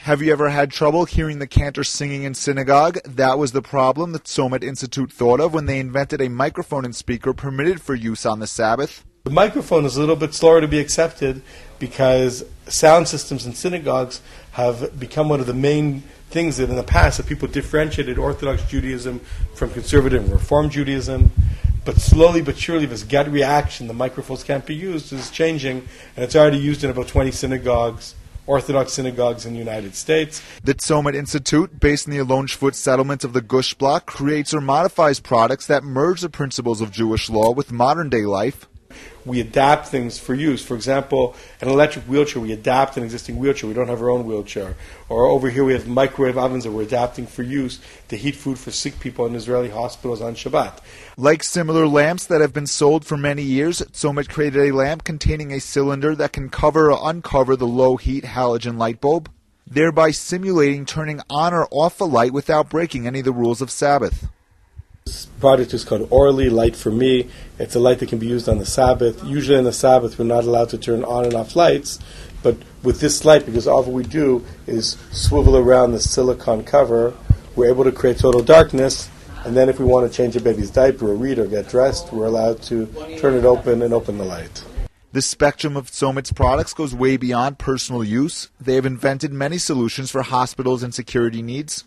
Have you ever had trouble hearing the cantor singing in synagogue? That was the problem the Tzomet Institute thought of when they invented a microphone and speaker permitted for use on the Sabbath. The microphone is a little bit slower to be accepted because sound systems in synagogues have become one of the main things that in the past that people differentiated Orthodox Judaism from conservative and Reform Judaism. But slowly but surely this gut reaction, the microphones can't be used, is changing, and it's already used in about 20 synagogues, Orthodox synagogues in the United States. The Tzomet Institute, based in the Alon Shvut settlement of the Gush Block, creates or modifies products that merge the principles of Jewish law with modern-day life. We adapt things for use. For example, an electric wheelchair, we adapt an existing wheelchair. We don't have our own wheelchair. Or over here we have microwave ovens that we're adapting for use to heat food for sick people in Israeli hospitals on Shabbat. Like similar lamps that have been sold for many years, Tzomet created a lamp containing a cylinder that can cover or uncover the low-heat halogen light bulb, thereby simulating turning on or off a light without breaking any of the rules of Sabbath. This product is called Orly, Light for Me. It's a light that can be used on the Sabbath. Usually on the Sabbath we're not allowed to turn on and off lights, but with this light, because all we do is swivel around the silicone cover, we're able to create total darkness, and then if we want to change a baby's diaper or read or get dressed, we're allowed to turn it open and open the light. The spectrum of Tzomet's products goes way beyond personal use. They have invented many solutions for hospitals and security needs.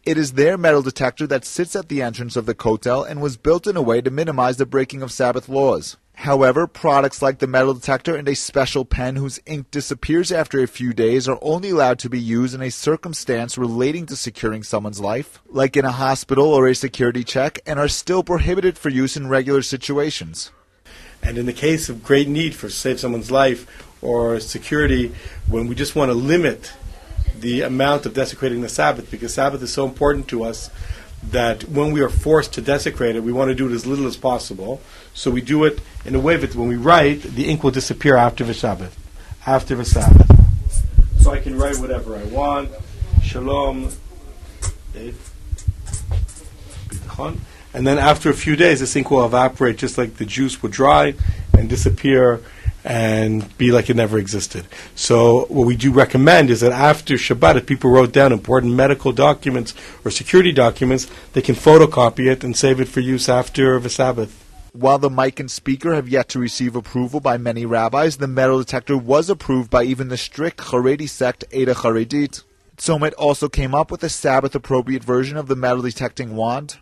It is their metal detector that sits at the entrance of the kotel and was built in a way to minimize the breaking of Sabbath laws. However, products like the metal detector and a special pen whose ink disappears after a few days are only allowed to be used in a circumstance relating to securing someone's life, like in a hospital or a security check, and are still prohibited for use in regular situations. And in the case of great need for save someone's life or security, when we just want to limit the amount of desecrating the Sabbath, because Sabbath is so important to us that when we are forced to desecrate it, we want to do it as little as possible. So we do it in a way that when we write, the ink will disappear after the Sabbath. After the Sabbath. So I can write whatever I want. Shalom. And then after a few days, this ink will evaporate just like the juice will dry and disappear and be like it never existed. So what we do recommend is that after Shabbat, if people wrote down important medical documents or security documents, they can photocopy it and save it for use after the Sabbath. While the mic and speaker have yet to receive approval by many rabbis, the metal detector was approved by even the strict Haredi sect, Eda Haredit. Tzomet also came up with a Sabbath-appropriate version of the metal detecting wand.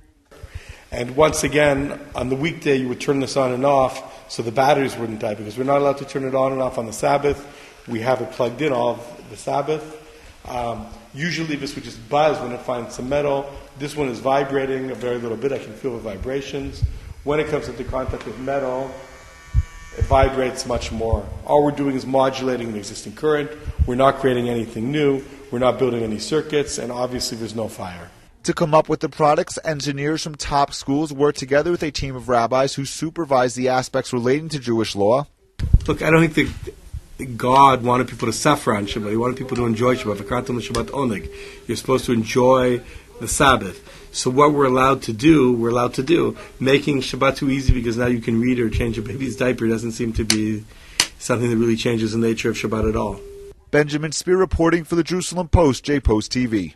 And once again, on the weekday, you would turn this on and off so the batteries wouldn't die, because we're not allowed to turn it on and off on the Sabbath. We have it plugged in all of the Sabbath. Usually this would just buzz when it finds some metal. This one is vibrating a very little bit. I can feel the vibrations. When it comes into contact with metal, it vibrates much more. All we're doing is modulating the existing current. We're not creating anything new. We're not building any circuits, and obviously there's no fire. To come up with the products, engineers from top schools worked together with a team of rabbis who supervised the aspects relating to Jewish law. Look, I don't think that God wanted people to suffer on Shabbat. He wanted people to enjoy Shabbat. V'kartam l'Shabbat oneg. You're supposed to enjoy the Sabbath. So what we're allowed to do. Making Shabbat too easy because now you can read or change a baby's diaper doesn't seem to be something that really changes the nature of Shabbat at all. Benjamin Spear reporting for the Jerusalem Post, JPost TV.